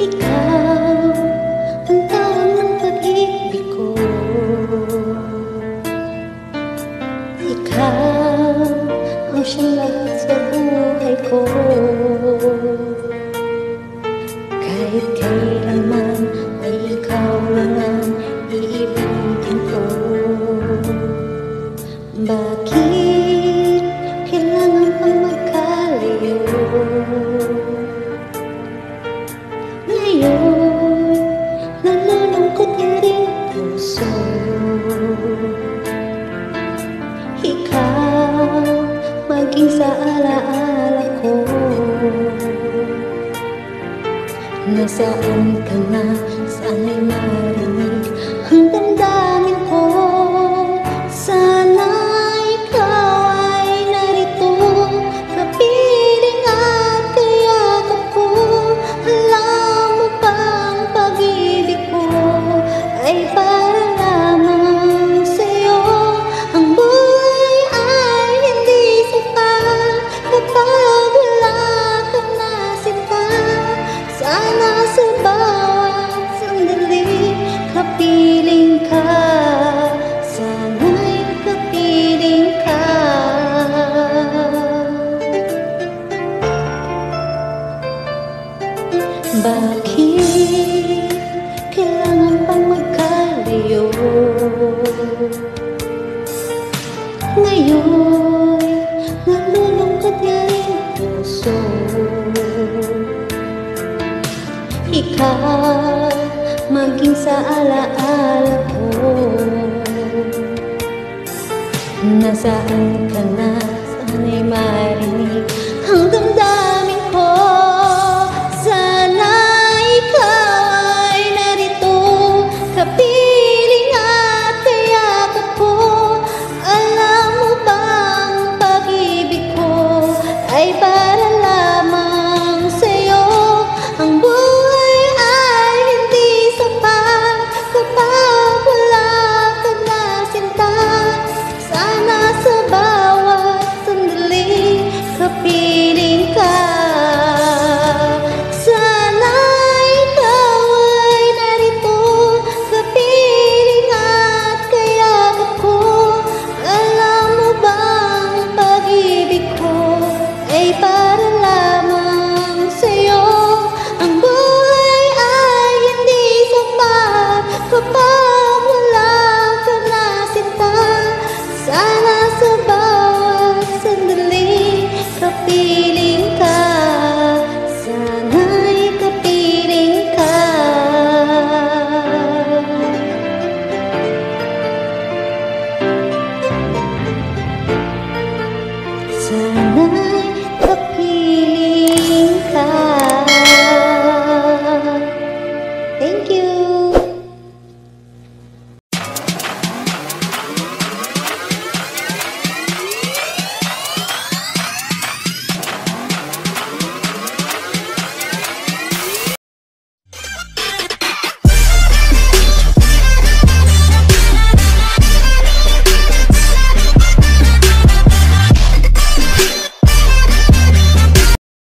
Ikaw ang tawag ng pag-ibig ko. Ikaw ang siyang lahat sa buhay ko. Kahit kailanman ay ikaw lang ang iibigin ko. Bakit kailangan pang magkalayo? Ngayon, nalulungkot ka rin puso. Ikaw, maging sa alaala ko. Nasaan ka na? Sana'y marinig ang damdamin ko. Sana ikaw ay narito, kapiling at kayakap ko. Alam mo bang pag-ibig ko ay para lamang sa'yo. Ang buhay ay hindi sapat kapag wala ka na sipa. Sana sa bawat sandali kapiling ka. Sana'y kapiling ka. Bakit kailangan pang magkalayo? Ngayon, nalulungkot ka rin puso. Ikaw, maging sa alaala ko. Nasaan ka na? Sana'y marinig ang damdamin